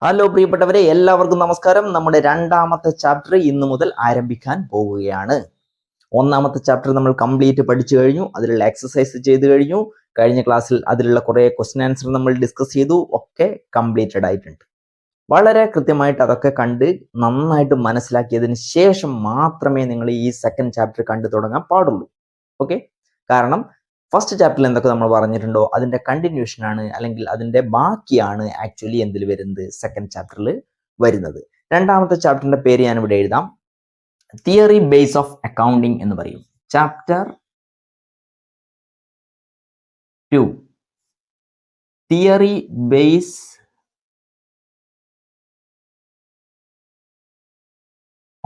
Hello പ്രിയപ്പെട്ടവരെ, എല്ലാവർക്കും നമസ്കാരം. നമ്മുടെ രണ്ടാമത്തെ ചാപ്റ്റർ ഇന്ന് മുതൽ ആരംഭിക്കാൻ പോവുകയാണ്. ഒന്നാമത്തെ ചാപ്റ്റർ നമ്മൾ കംപ്ലീറ്റ് പഠിച്ചു കഴിഞ്ഞു. അതിലുള്ള എക്സസൈസ് ചെയ്തു കഴിഞ്ഞു. കഴിഞ്ഞ ക്ലാസ്സിൽ അതിലുള്ള കുറേ ക്വസ്റ്റ്യൻ ആൻസർ നമ്മൾ ഡിസ്കസ് ചെയ്തു. ഒക്കെ കംപ്ലീറ്റഡ് ആയിട്ടുണ്ട്. വളരെ കൃത്യമായിട്ട് അതൊക്കെ കണ്ട് നന്നായിട്ട് മനസ്സിലാക്കിയതിന് ശേഷം മാത്രമേ നിങ്ങൾ ഈ സെക്കൻഡ് ചാപ്റ്റർ കണ്ടു തുടങ്ങാൻ പാടുള്ളൂ. ഓക്കെ? കാരണം ഫസ്റ്റ് ചാപ്റ്ററിൽ എന്തൊക്കെ നമ്മൾ പറഞ്ഞിട്ടുണ്ടോ അതിന്റെ കണ്ടിന്യൂഷൻ ആണ്, അല്ലെങ്കിൽ അതിന്റെ ബാക്കിയാണ് ആക്ച്വലി എന്തിൽ വരുന്നത്, സെക്കൻഡ് ചാപ്റ്ററിൽ വരുന്നത്. രണ്ടാമത്തെ ചാപ്റ്ററിന്റെ പേര് ഞാൻ ഇവിടെ എഴുതാം. തിയറി ബേസ് ഓഫ് അക്കൗണ്ടിങ് എന്ന് പറയും. Chapter 2, theory base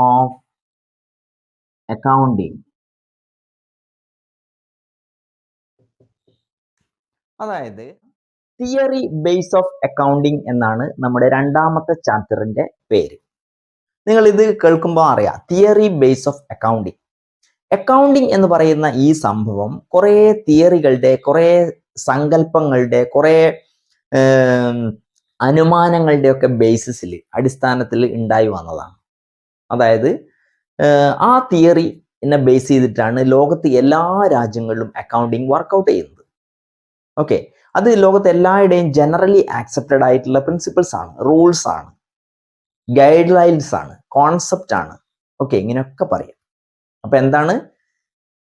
of accounting. അതായത് തിയറി ബേസ് ഓഫ് അക്കൗണ്ടിങ് എന്നാണ് നമ്മുടെ രണ്ടാമത്തെ ചാപ്റ്ററിന്റെ പേര്. നിങ്ങൾ ഇത് കേൾക്കുമ്പോൾ അറിയാം, theory base of accounting. Accounting എന്ന് പറയുന്ന ഈ സംഭവം കുറേ തിയറികളുടെ, കുറേ സങ്കല്പങ്ങളുടെ, കുറേ അനുമാനങ്ങളുടെ ഒക്കെ ബേസിസിൽ, അടിസ്ഥാനത്തിൽ ഉണ്ടായി വന്നതാണ്. അതായത് ആ തിയറിനെ ബേസ് ചെയ്തിട്ടാണ് ലോകത്ത് എല്ലാ രാജ്യങ്ങളിലും അക്കൗണ്ടിങ് വർക്കൗട്ട് ചെയ്യുന്നത്. ഓക്കെ, അത് ലോകത്ത് എല്ലായിടെയും ജനറലി ആക്സെപ്റ്റഡ് ആയിട്ടുള്ള പ്രിൻസിപ്പിൾസ് ആണ്, റൂൾസ് ആണ്, ഗൈഡ് ലൈൻസ് ആണ്, കോൺസെപ്റ്റ് ആണ്. ഓക്കെ, ഇങ്ങനെയൊക്കെ പറയാം. അപ്പൊ എന്താണ്,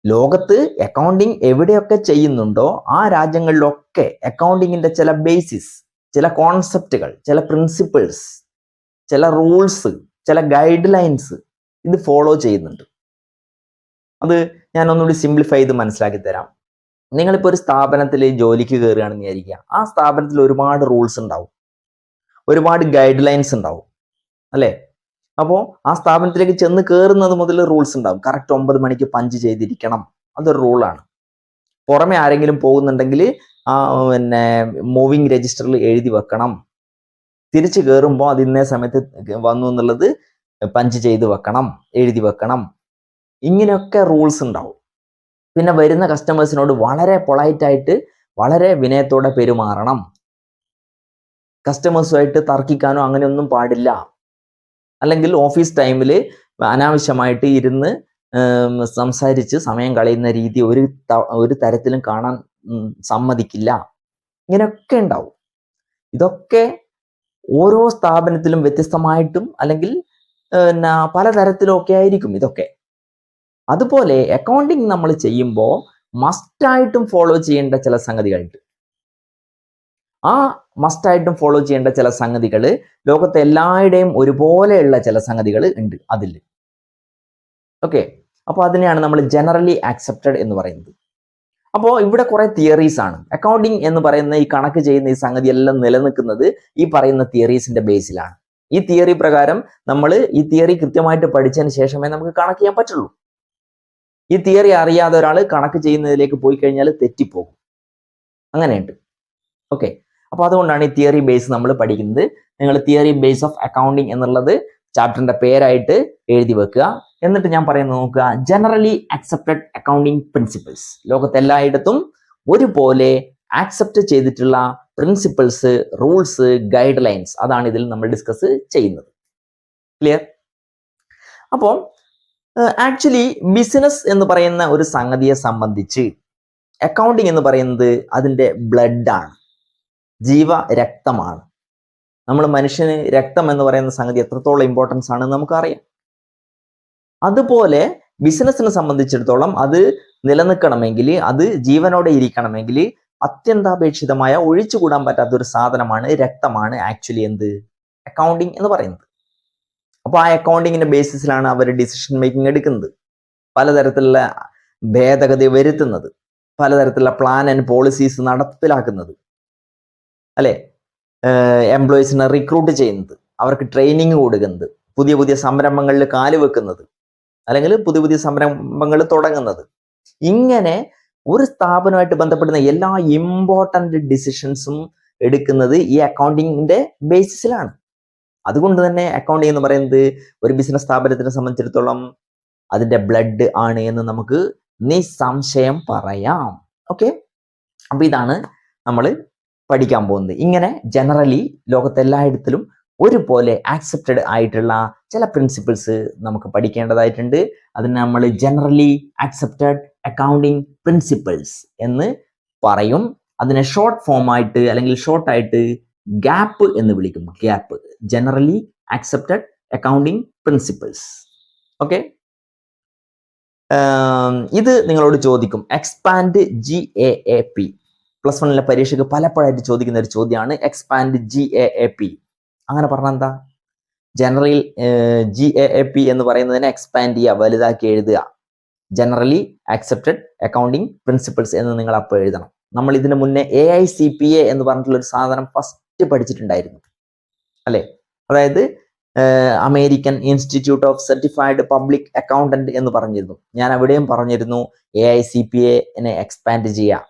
ലോകത്ത് അക്കൗണ്ടിങ് എവിടെയൊക്കെ ചെയ്യുന്നുണ്ടോ ആ രാജ്യങ്ങളിലൊക്കെ അക്കൗണ്ടിങ്ങിന്റെ ചില ബേസിസ്, ചില കോൺസെപ്റ്റുകൾ, ചില പ്രിൻസിപ്പിൾസ്, ചില റൂൾസ്, ചില ഗൈഡ് ലൈൻസ് ഇത് ഫോളോ ചെയ്യുന്നുണ്ട്. അത് ഞാൻ ഒന്നുകൂടി സിംപ്ലിഫൈ ചെയ്ത് മനസ്സിലാക്കി തരാം. നിങ്ങളിപ്പോൾ ഒരു സ്ഥാപനത്തിൽ ജോലിക്ക് കയറുകയാണെന്ന് വിചാരിക്കുക. ആ സ്ഥാപനത്തിൽ ഒരുപാട് റൂൾസ് ഉണ്ടാവും, ഒരുപാട് ഗൈഡ് ലൈൻസ് ഉണ്ടാവും, അല്ലേ? അപ്പോൾ ആ സ്ഥാപനത്തിലേക്ക് ചെന്ന് കയറുന്നത് മുതൽ റൂൾസ് ഉണ്ടാവും. കറക്റ്റ് 9 മണിക്ക് പഞ്ച് ചെയ്തിരിക്കണം, അതൊരു റൂളാണ്. പുറമെ ആരെങ്കിലും പോകുന്നുണ്ടെങ്കിൽ ആ മൂവിങ് രജിസ്റ്ററിൽ എഴുതി വെക്കണം. തിരിച്ചു കയറുമ്പോൾ അത് ഇന്നേ സമയത്ത് വന്നു എന്നുള്ളത് പഞ്ച് ചെയ്ത് വെക്കണം, എഴുതി വെക്കണം. ഇങ്ങനെയൊക്കെ റൂൾസ് ഉണ്ടാവും. പിന്നെ വരുന്ന കസ്റ്റമേഴ്സിനോട് വളരെ പൊളൈറ്റ് ആയിട്ട്, വളരെ വിനയത്തോടെ പെരുമാറണം. കസ്റ്റമേഴ്സുമായിട്ട് തർക്കിക്കാനോ അങ്ങനെയൊന്നും പാടില്ല. അല്ലെങ്കിൽ ഓഫീസ് ടൈമിൽ അനാവശ്യമായിട്ട് ഇരുന്ന് സംസാരിച്ച് സമയം കളയുന്ന രീതി ഒരു തരത്തിലും കാണാൻ സമ്മതിക്കില്ല. ഇങ്ങനെയൊക്കെ ഉണ്ടാവും. ഇതൊക്കെ ഓരോ സ്ഥാപനത്തിലും വ്യത്യസ്തമായിട്ടും അല്ലെങ്കിൽ പലതരത്തിലും ഒക്കെ ആയിരിക്കും ഇതൊക്കെ. അതുപോലെ അക്കൗണ്ടിങ് നമ്മൾ ചെയ്യുമ്പോൾ മസ്റ്റായിട്ടും ഫോളോ ചെയ്യേണ്ട ചില സംഗതികളുണ്ട്. ആ മസ്റ്റായിട്ടും ഫോളോ ചെയ്യേണ്ട ചില സംഗതികൾ ലോകത്തെ എല്ലായിടെയും ഒരുപോലെയുള്ള ചില സംഗതികൾ ഉണ്ട് അതിൽ. ഓക്കെ, അപ്പോൾ അതിനെയാണ് നമ്മൾ ജനറലി ആക്സെപ്റ്റഡ് എന്ന് പറയുന്നത്. അപ്പോൾ ഇവിടെ കുറെ തിയറീസ് ആണ്. അക്കൗണ്ടിങ് എന്ന് പറയുന്ന ഈ കണക്ക് ചെയ്യുന്ന ഈ സംഗതി എല്ലാം നിലനിൽക്കുന്നത് ഈ പറയുന്ന തിയറീസിന്റെ ബേസിലാണ്. ഈ തിയറി പ്രകാരം നമ്മൾ ഈ തിയറി കൃത്യമായിട്ട് പഠിച്ചതിന് ശേഷമേ നമുക്ക് കണക്ക് ചെയ്യാൻ പറ്റുള്ളൂ. ഈ തിയറി അറിയാതെ ഒരാൾ കണക്ക് ചെയ്യുന്നതിലേക്ക് പോയി കഴിഞ്ഞാൽ തെറ്റിപ്പോകും. അങ്ങനെയുണ്ട്. ഓക്കെ, അപ്പോൾ അതുകൊണ്ടാണ് ഈ തിയറി ബേസ് നമ്മൾ പഠിക്കുന്നത്. നിങ്ങൾ തിയറി ബേസ് ഓഫ് അക്കൗണ്ടിങ് എന്നുള്ളത് ചാപ്റ്ററിന്റെ പേരായിട്ട് എഴുതി വെക്കുക. എന്നിട്ട് ഞാൻ പറയുന്നത് നോക്കുക, ജനറലി ആക്സെപ്റ്റഡ് അക്കൗണ്ടിങ് പ്രിൻസിപ്പിൾസ്. ലോകത്ത് എല്ലായിടത്തും ഒരുപോലെ ആക്സെപ്റ്റ് ചെയ്തിട്ടുള്ള പ്രിൻസിപ്പിൾസ്, റൂൾസ്, ഗൈഡ് ലൈൻസ്, അതാണ് ഇതിൽ നമ്മൾ ഡിസ്കസ് ചെയ്യുന്നത്. ക്ലിയർ? അപ്പോൾ ആക്ച്വലി ബിസിനസ് എന്ന് പറയുന്ന ഒരു സംഗതിയെ സംബന്ധിച്ച് അക്കൗണ്ടിങ് എന്ന് പറയുന്നത് അതിൻ്റെ ബ്ലഡാണ്, ജീവരക്തമാണ്. നമ്മൾ മനുഷ്യന് രക്തം എന്ന് പറയുന്ന സംഗതി എത്രത്തോളം ഇമ്പോർട്ടൻസ് ആണെന്ന് നമുക്കറിയാം. അതുപോലെ ബിസിനസ്സിനെ സംബന്ധിച്ചിടത്തോളം അത് നിലനിൽക്കണമെങ്കിൽ, അത് ജീവനോടെ ഇരിക്കണമെങ്കിൽ അത്യന്താപേക്ഷിതമായ, ഒഴിച്ചുകൂടാൻ പറ്റാത്ത ഒരു സാധനമാണ്, രക്തമാണ് ആക്ച്വലി എന്ത്, അക്കൗണ്ടിങ് എന്ന് പറയുന്നത്. അപ്പോൾ ആ അക്കൗണ്ടിങ്ങിന്റെ ബേസിസിലാണ് അവർ ഡിസിഷൻ മേക്കിംഗ് എടുക്കുന്നത്, പലതരത്തിലുള്ള ഭേദഗതി വരുത്തുന്നത്, പലതരത്തിലുള്ള പ്ലാൻ ആൻഡ് പോളിസീസ് നടപ്പിലാക്കുന്നത്, അല്ലെ? എംപ്ലോയീസിനെ റിക്രൂട്ട് ചെയ്യുന്നത്, അവർക്ക് ട്രെയിനിങ് കൊടുക്കുന്നത്, പുതിയ പുതിയ സംരംഭങ്ങളിൽ കാലുവെക്കുന്നത്, അല്ലെങ്കിൽ പുതിയ പുതിയ സംരംഭങ്ങൾ തുടങ്ങുന്നത്. ഇങ്ങനെ ഒരു സ്ഥാപനമായിട്ട് ബന്ധപ്പെടുന്ന എല്ലാ ഇമ്പോർട്ടൻ്റ് ഡിസിഷൻസും എടുക്കുന്നത് ഈ അക്കൗണ്ടിങ്ങിന്റെ ബേസിസിലാണ്. അതുകൊണ്ട് തന്നെ അക്കൗണ്ടിങ് എന്ന് പറയുന്നത് ഒരു ബിസിനസ് സ്ഥാപനത്തിനെ സംബന്ധിച്ചിടത്തോളം അതിന്റെ ബ്ലഡ് ആണ് എന്ന് നമുക്ക് നിസ്സംശയം പറയാം. ഓക്കെ, അപ്പൊ ഇതാണ് നമ്മൾ പഠിക്കാൻ പോകുന്നത്. ഇങ്ങനെ ജനറലി ലോകത്തെല്ലായിടത്തിലും ഒരുപോലെ ആക്സെപ്റ്റഡ് ആയിട്ടുള്ള ചില പ്രിൻസിപ്പിൾസ് നമുക്ക് പഠിക്കേണ്ടതായിട്ടുണ്ട്. അതിന് നമ്മൾ ജനറലി ആക്സെപ്റ്റഡ് അക്കൗണ്ടിങ് പ്രിൻസിപ്പിൾസ് എന്ന് പറയും. അതിനെ ഷോർട്ട് ഫോം ആയിട്ട് അല്ലെങ്കിൽ ഷോർട്ടായിട്ട് ഗ്യാപ്പ് എന്ന് വിളിക്കും. Gap, generally accepted accounting principles. Okay, ഇത് നിങ്ങളോട് ചോദിക്കും. എക്സ്പാൻഡ് GAAP +1 പരീക്ഷയ്ക്ക് പലപ്പോഴായിട്ട് ചോദിക്കുന്ന ഒരു ചോദ്യമാണ് എക്സ്പാൻഡ് GAAP. അങ്ങനെ പറഞ്ഞാൽ എന്താ? ജനറൽ GAAP എന്ന് പറയുന്നതിനെ എക്സ്പാൻഡ് ചെയ്യുക, വലുതാക്കി എഴുതുക. ജനറലി ആക്സെപ്റ്റഡ് അക്കൗണ്ടിങ് പ്രിൻസിപ്പിൾസ് എന്ന് നിങ്ങൾ അപ്പോൾ എഴുതണം. നമ്മൾ ഇതിന് മുന്നേ AICPA എന്ന് പറഞ്ഞിട്ടുള്ള ഒരു സാധനം ഫസ്റ്റ് പഠിച്ചിട്ടുണ്ടായിരുന്നു അല്ലെ? അതായത് American institute of certified public accountant എന്ന് പറഞ്ഞിരുന്നു. ഞാൻ അവിടെയും പറഞ്ഞിരുന്നു AICPA എക്സ്പാൻഡ് ചെയ്യുക.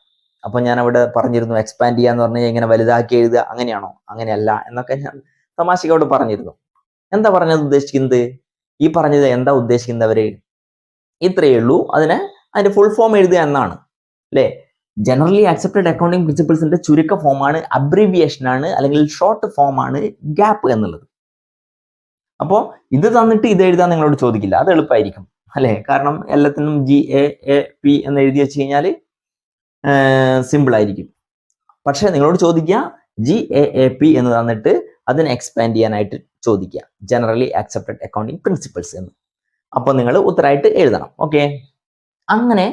അപ്പൊ ഞാൻ അവിടെ പറഞ്ഞിരുന്നു എക്സ്പാൻഡ് ചെയ്യാന്ന് പറഞ്ഞാൽ ഇങ്ങനെ വലുതാക്കി എഴുതുക, അങ്ങനെയാണോ? അങ്ങനെയല്ല എന്നൊക്കെ ഞാൻ തമാശയോട് പറഞ്ഞിരുന്നു. എന്താ പറഞ്ഞത് ഉദ്ദേശിക്കുന്നത്? ഈ പറഞ്ഞത് എന്താ ഉദ്ദേശിക്കുന്നവര്? ഇത്രയേ ഉള്ളൂ. അതിന്റെ ഫുൾ ഫോം എഴുതുക എന്നാണ് അല്ലെ? ജനറലി ആക്സെപ്റ്റഡ് അക്കൗണ്ടിങ് പ്രിൻസിപ്പിൾസിന്റെ ചുരുക്ക ഫോമാണ്, അബ്രീവിയേഷൻ ആണ്, അല്ലെങ്കിൽ ഷോർട്ട് ഫോം ആണ് ഗ്യാപ്പ് എന്നുള്ളത്. അപ്പോൾ ഇത് തന്നിട്ട് ഇത് എഴുതാൻ നിങ്ങളോട് ചോദിക്കില്ല, അത് എളുപ്പമായിരിക്കും അല്ലെ? കാരണം എല്ലാത്തിനും GAAP എന്ന് എഴുതി വെച്ച് കഴിഞ്ഞാൽ സിമ്പിൾ ആയിരിക്കും. പക്ഷെ നിങ്ങളോട് ചോദിക്കുക GAAP എന്ന് തന്നിട്ട് അതിനെ എക്സ്പാൻഡ് ചെയ്യാനായിട്ട് ചോദിക്കുക, ജനറലി ആക്സെപ്റ്റഡ് അക്കൗണ്ടിങ് പ്രിൻസിപ്പിൾസ് എന്ന്. അപ്പൊ നിങ്ങൾ ഉത്തരമായിട്ട് എഴുതണം. ഓക്കെ, അങ്ങനെ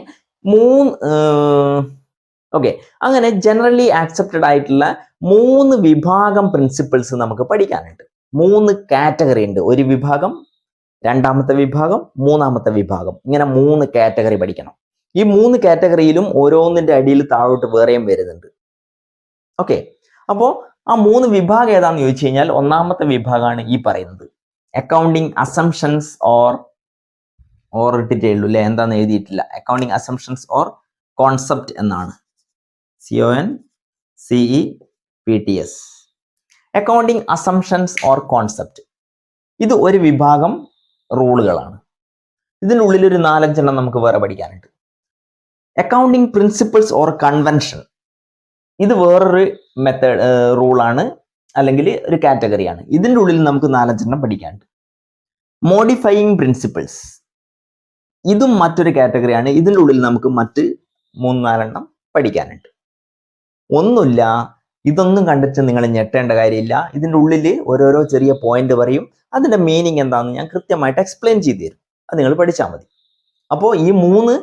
അങ്ങനെ ജനറലി ആക്സെപ്റ്റഡ് ആയിട്ടുള്ള 3 വിഭാഗം പ്രിൻസിപ്പിൾസ് നമുക്ക് പഠിക്കാനുണ്ട്. 3 കാറ്റഗറി ഉണ്ട്. ഒരു വിഭാഗം, രണ്ടാമത്തെ വിഭാഗം, മൂന്നാമത്തെ വിഭാഗം, ഇങ്ങനെ 3 കാറ്റഗറി പഠിക്കണം. ഈ 3 കാറ്റഗറിയിലും ഓരോന്നിന്റെ അടിയിൽ താഴോട്ട് വേറെയും വരുന്നുണ്ട്. ഓക്കെ, അപ്പോ ആ 3 വിഭാഗം ഏതാണെന്ന് ചോദിച്ചു കഴിഞ്ഞാൽ ഒന്നാമത്തെ വിഭാഗമാണ് ഈ പറയുന്നത് അക്കൗണ്ടിങ് അസംഷൻസ് ഓർ ഇട്ടിട്ടേ ഉള്ളൂ അല്ലെ? എന്താന്ന് എഴുതിയിട്ടില്ല. അക്കൗണ്ടിങ് അസംഷൻസ് ഓർ കോൺസെപ്റ്റ് എന്നാണ്. CONCEPTS. Accounting assumptions or concept, ഇത് ഒരു വിഭാഗം റൂളുകളാണ്. ഇതിനുള്ളിൽ ഒരു 4-5 എണ്ണം നമുക്ക് വേറെ പഠിക്കാനുണ്ട്. അക്കൗണ്ടിങ് പ്രിൻസിപ്പിൾസ് ഓർ കൺവെൻഷൻ, ഇത് വേറൊരു റൂളാണ് അല്ലെങ്കിൽ ഒരു കാറ്റഗറിയാണ്. ഇതിൻ്റെ ഉള്ളിൽ നമുക്ക് 4-5 എണ്ണം പഠിക്കാനുണ്ട്. മോഡിഫയിങ് പ്രിൻസിപ്പിൾസ്, ഇതും മറ്റൊരു കാറ്റഗറിയാണ്. ഇതിൻ്റെ ഉള്ളിൽ നമുക്ക് മറ്റ് 3-4 എണ്ണം പഠിക്കാനുണ്ട്. ഒന്നുമില്ല, ഇതൊന്നും കണ്ടിട്ട് നിങ്ങൾ ഞെട്ടേണ്ട കാര്യമില്ല. ഇതിൻ്റെ ഉള്ളിൽ ഓരോരോ ചെറിയ പോയിന്റ് പറയും, അതിന്റെ മീനിങ് എന്താണെന്ന് ഞാൻ കൃത്യമായിട്ട് എക്സ്പ്ലെയിൻ ചെയ്തു തരും. അത് നിങ്ങൾ പഠിച്ചാൽ മതി. അപ്പോൾ ഈ 3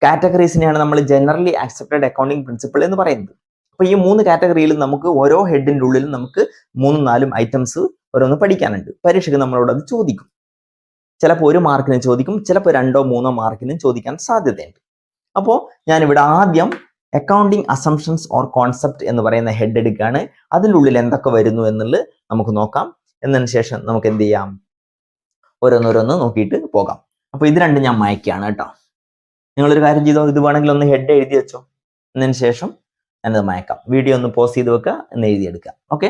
കാറ്റഗറീസിനെയാണ് നമ്മൾ ജനറലി ആക്സെപ്റ്റഡ് അക്കൗണ്ടിങ് പ്രിൻസിപ്പിൾ എന്ന് പറയുന്നത്. അപ്പൊ ഈ 3 കാറ്റഗറിയിലും നമുക്ക് ഓരോ ഹെഡിന്റെ ഉള്ളിലും നമുക്ക് 3-4 ഐറ്റംസ് ഓരോന്ന് പഠിക്കാനുണ്ട്. പരീക്ഷയ്ക്ക് നമ്മളോട് അത് ചോദിക്കും. ചിലപ്പോൾ 1 മാർക്കിന് ചോദിക്കും, ചിലപ്പോൾ 2-3 മാർക്കിന് ചോദിക്കാൻ സാധ്യതയുണ്ട്. അപ്പോൾ ഞാനിവിടെ ആദ്യം അക്കൗണ്ടിങ് അസംഷൻസ് ഓർ കോൺസെപ്റ്റ് എന്ന് പറയുന്ന ഹെഡ് എടുക്കുകയാണ്. അതിൻ്റെ ഉള്ളിൽ എന്തൊക്കെ വരുന്നു എന്നുള്ളത് നമുക്ക് നോക്കാം. എന്നതിന് ശേഷം നമുക്ക് എന്ത് ചെയ്യാം, ഓരോന്നോരോന്ന് നോക്കിയിട്ട് പോകാം. അപ്പൊ ഇത് രണ്ടും ഞാൻ മായ്ക്കാണ് കേട്ടോ. നിങ്ങളൊരു കാര്യം ചെയ്തോ, ഇത് വേണമെങ്കിൽ ഒന്ന് ഹെഡ് എഴുതി വെച്ചോ. എന്നതിന് ശേഷം ഞാനത് മായ്ക്കാം. വീഡിയോ ഒന്ന് പോസ് ചെയ്ത് വെക്കുക, എന്ന് എഴുതിയെടുക്കുക. ഓക്കെ,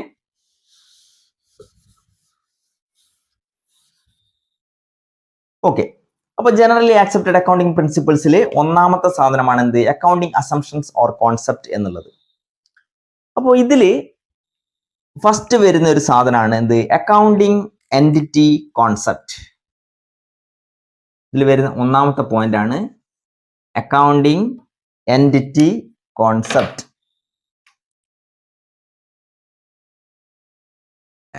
അപ്പൊ ജനറലി ആക്സെപ്റ്റഡ് അക്കൗണ്ടിങ് പ്രിൻസിപ്പിൾസിലെ ഒന്നാമത്തെ സാധനമാണ് എന്ത്? അക്കൗണ്ടിങ് അസംഷൻസ് ഓർ കോൺസെപ്റ്റ് എന്നുള്ളത്. അപ്പോൾ ഇതില് ഫസ്റ്റ് വരുന്ന ഒരു സാധനമാണ് എന്ത്? Accounting entity concept. ഇതിൽ വരുന്ന ഒന്നാമത്തെ പോയിന്റ് ആണ് accounting entity concept.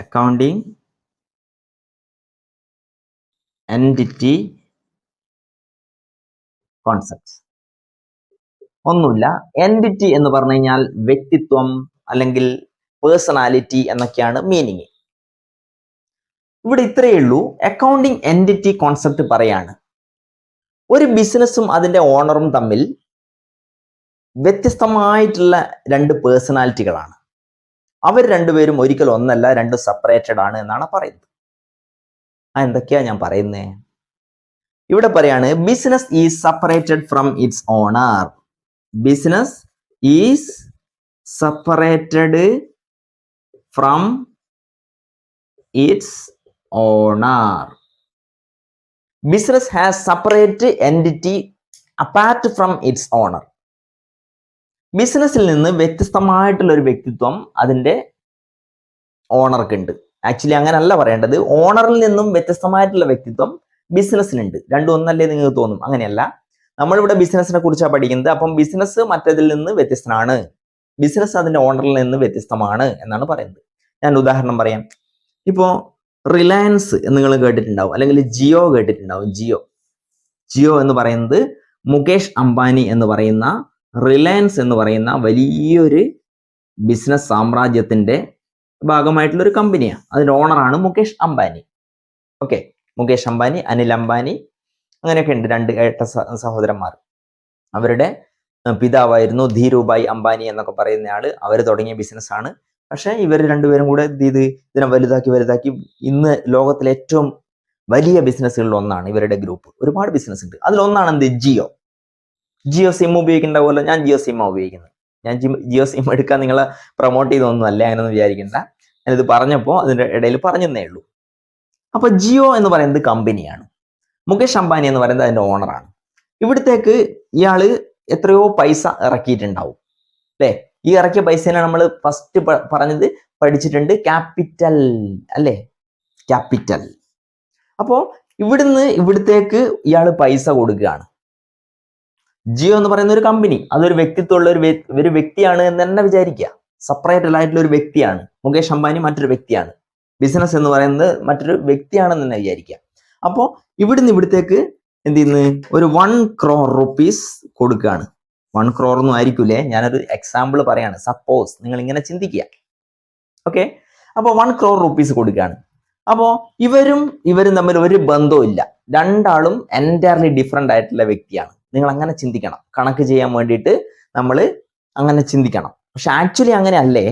Accounting entity concept. ഒന്നുമില്ല, എൻറ്റിറ്റി എന്ന് പറഞ്ഞു കഴിഞ്ഞാൽ വ്യക്തിത്വം അല്ലെങ്കിൽ പേഴ്സണാലിറ്റി എന്നൊക്കെയാണ് മീനിങ്. ഇവിടെ ഇത്രയേ ഉള്ളൂ. അക്കൗണ്ടിങ് എൻറ്റിറ്റി കോൺസെപ്റ്റ് പറയാണ് ഒരു ബിസിനസ്സും അതിന്റെ ഓണറും തമ്മിൽ വ്യത്യസ്തമായിട്ടുള്ള 2 പേഴ്സണാലിറ്റികളാണ്. അവർ രണ്ടുപേരും ഒരിക്കലും ഒന്നല്ല, 2 സെപ്പറേറ്റഡ് ആണ് എന്നാണ് പറയുന്നത്. എന്തൊക്കെയാ ഞാൻ പറയുന്നേ? ഇവിടെ പറയാണ് business is separated from its owner. Business is separated from its owner. Business has separate entity apart from its owner. ബിസിനസ്സിൽ നിന്ന് വ്യത്യസ്തമായിട്ടുള്ള ഒരു വ്യക്തിത്വം അതിന്റെ ഓണർക്ക് ഉണ്ട്. ആക്ച്വലി അങ്ങനല്ല പറയേണ്ടത്. ഓണറിൽ നിന്നും വ്യത്യസ്തമായിട്ടുള്ള വ്യക്തിത്വം ബിസിനസ്സിനുണ്ട്. രണ്ടും ഒന്നല്ലേ നിങ്ങൾക്ക് തോന്നും. അങ്ങനെയല്ല, നമ്മളിവിടെ ബിസിനസ്സിനെ കുറിച്ചാണ് പഠിക്കുന്നത്. അപ്പം ബിസിനസ് മറ്റതിൽ നിന്ന് വ്യത്യസ്തനാണ്, ബിസിനസ് അതിന്റെ ഓണറിൽ നിന്ന് വ്യത്യസ്തമാണ് എന്നാണ് പറയുന്നത്. ഞാൻ ഉദാഹരണം പറയാം. ഇപ്പോ റിലയൻസ് നിങ്ങൾ കേട്ടിട്ടുണ്ടാവും, അല്ലെങ്കിൽ ജിയോ കേട്ടിട്ടുണ്ടാവും. ജിയോ എന്ന് പറയുന്നത് മുകേഷ് അംബാനി എന്ന് പറയുന്ന റിലയൻസ് എന്ന് പറയുന്ന വലിയൊരു ബിസിനസ് സാമ്രാജ്യത്തിന്റെ ഭാഗമായിട്ടുള്ള ഒരു കമ്പനിയാണ്. അതിന്റെ ഓണറാണ് മുകേഷ് അംബാനി. ഓക്കെ, മുകേഷ് അംബാനി, അനിൽ അംബാനി, അങ്ങനെയൊക്കെ ഉണ്ട്, രണ്ട് ഏട്ട സഹോദരന്മാർ. അവരുടെ പിതാവായിരുന്നു ധീരുഭായ് അംബാനി എന്നൊക്കെ പറയുന്ന ആള്. അവർ തുടങ്ങിയ ബിസിനസ്സാണ്. പക്ഷെ ഇവർ രണ്ടുപേരും കൂടെ ഇതിനെ വലുതാക്കി ഇന്ന് ലോകത്തിലെ ഏറ്റവും വലിയ ബിസിനസ്സുകളിൽ ഒന്നാണ് ഇവരുടെ ഗ്രൂപ്പ്. ഒരുപാട് ബിസിനസ് ഉണ്ട്. അതിലൊന്നാണ് എന്ത്, ജിയോ സിം ഉപയോഗിക്കേണ്ട പോലെ ഞാൻ ജിയോ സിം ഉപയോഗിക്കുന്നത്. ഞാൻ ജിയോ സിം എടുക്കാൻ നിങ്ങളെ പ്രൊമോട്ട് ചെയ്തൊന്നും അല്ല, അങ്ങനെയൊന്നും വിചാരിക്കണ്ട. ഞാനിത് പറഞ്ഞപ്പോൾ അതിന്റെ ഇടയിൽ പറഞ്ഞതേ ഉള്ളൂ. അപ്പൊ ജിയോ എന്ന് പറയുന്നത് കമ്പനിയാണ്. മുകേഷ് അംബാനി എന്ന് പറയുന്നത് അതിന്റെ ഓണറാണ്. ഇവിടത്തേക്ക് ഇയാള് എത്രയോ പൈസ ഇറക്കിയിട്ടുണ്ടാവും അല്ലെ. ഈ ഇറക്കിയ പൈസേനെ നമ്മൾ ഫസ്റ്റ് പഠിച്ചിട്ടുണ്ട്, ക്യാപിറ്റൽ അല്ലേ, ക്യാപിറ്റൽ. അപ്പോ ഇവിടത്തേക്ക് ഇയാള് പൈസ കൊടുക്കുകയാണ്. ജിയോ എന്ന് പറയുന്ന ഒരു കമ്പനി, അതൊരു വ്യക്തിത്വമുള്ള ഒരു വ്യക്തിയാണ് എന്ന് തന്നെ വിചാരിക്കുക. സെപ്പറേറ്റ് ആയിട്ടുള്ള ഒരു വ്യക്തിയാണ്. മുകേഷ് അംബാനി മറ്റൊരു വ്യക്തിയാണ്. ബിസിനസ് എന്ന് പറയുന്നത് മറ്റൊരു വ്യക്തിയാണെന്ന് തന്നെ വിചാരിക്കുക. അപ്പോൾ ഇവിടത്തേക്ക് എന്ത് ചെയ്യുന്നു, ഒരു 1 crore rupees കൊടുക്കുകയാണ്. 1 crore ഒന്നും ആയിരിക്കൂലേ, ഞാനൊരു എക്സാമ്പിൾ പറയാണ്. സപ്പോസ് നിങ്ങൾ ഇങ്ങനെ ചിന്തിക്കുക. ഓക്കെ, അപ്പോൾ 1 crore rupees കൊടുക്കുകയാണ്. അപ്പോൾ ഇവരും തമ്മിൽ ഒരു ബന്ധവും ഇല്ല. രണ്ടാളും എൻറ്റയർലി ഡിഫറെന്റ് ആയിട്ടുള്ള വ്യക്തിയാണ്. നിങ്ങൾ അങ്ങനെ ചിന്തിക്കണം. കണക്ക് ചെയ്യാൻ വേണ്ടിയിട്ട് നമ്മൾ അങ്ങനെ ചിന്തിക്കണം. പക്ഷെ ആക്ച്വലി അങ്ങനെ അല്ലേ.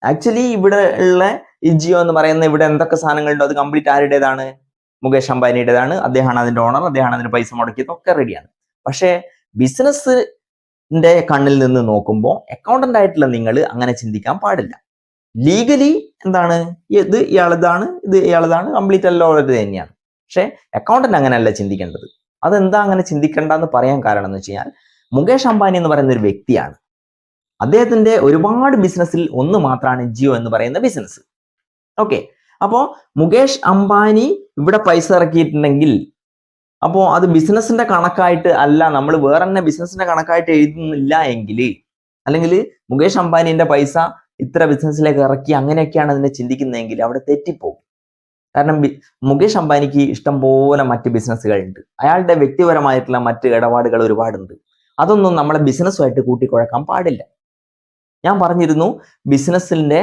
ആക്ച്വലി ഇവിടെ ഉള്ള ഈ ജിയോ എന്ന് പറയുന്ന ഇവിടെ എന്തൊക്കെ സാധനങ്ങളുണ്ടോ അത് കംപ്ലീറ്റ് ആരുടേതാണ്, മുകേഷ് അംബാനിയുടേതാണ്. അദ്ദേഹമാണ് അതിന്റെ ഓണർ, അദ്ദേഹമാണ് അതിന് പൈസ മുടക്കിയത്, ഒക്കെ റെഡിയാണ്. പക്ഷേ ബിസിനസ്സിന്റെ കണ്ണിൽ നിന്ന് നോക്കുമ്പോൾ അക്കൗണ്ടന്റ് ആയിട്ടുള്ള നിങ്ങൾ അങ്ങനെ ചിന്തിക്കാൻ പാടില്ല. ലീഗലി എന്താണ്, ഇത് ഇയാളതാണ്, ഇത് ഇയാളതാണ്, കംപ്ലീറ്റ് എല്ലാം ഉള്ളത് തന്നെയാണ്. പക്ഷെ അക്കൗണ്ടന്റ് അങ്ങനെയല്ല ചിന്തിക്കേണ്ടത്. അതെന്താ അങ്ങനെ ചിന്തിക്കേണ്ടെന്ന് പറയാൻ കാരണം എന്ന് വെച്ച് കഴിഞ്ഞാൽ, മുകേഷ് അംബാനി എന്ന് പറയുന്ന ഒരു വ്യക്തിയാണ്. അദ്ദേഹത്തിന്റെ ഒരുപാട് ബിസിനസ്സിൽ ഒന്ന് മാത്രമാണ് ജിയോ എന്ന് പറയുന്ന ബിസിനസ്. ഓക്കെ, അപ്പോ മുകേഷ് അംബാനി ഇവിടെ പൈസ ഇറക്കിയിട്ടുണ്ടെങ്കിൽ അപ്പോൾ അത് ബിസിനസിന്റെ കണക്കായിട്ട് അല്ല, നമ്മൾ വേറെ തന്നെ ബിസിനസിന്റെ കണക്കായിട്ട് എഴുതുന്നില്ല എങ്കിൽ, അല്ലെങ്കിൽ മുകേഷ് അംബാനിന്റെ പൈസ ഇത്ര ബിസിനസ്സിലേക്ക് ഇറക്കി അങ്ങനെയൊക്കെയാണ് അതിനെ ചിന്തിക്കുന്നതെങ്കിൽ അവിടെ തെറ്റിപ്പോകും. കാരണം മുകേഷ് അംബാനിക്ക് ഇഷ്ടംപോലെ മറ്റ് ബിസിനസ്സുകളുണ്ട്. അയാളുടെ വ്യക്തിപരമായിട്ടുള്ള മറ്റ് ഇടപാടുകൾ ഒരുപാടുണ്ട്. അതൊന്നും നമ്മളെ ബിസിനസ്സുമായിട്ട് കൂട്ടിക്കുഴക്കാൻ പാടില്ല. ഞാൻ പറഞ്ഞിരുന്നു, ബിസിനസ്സിന്റെ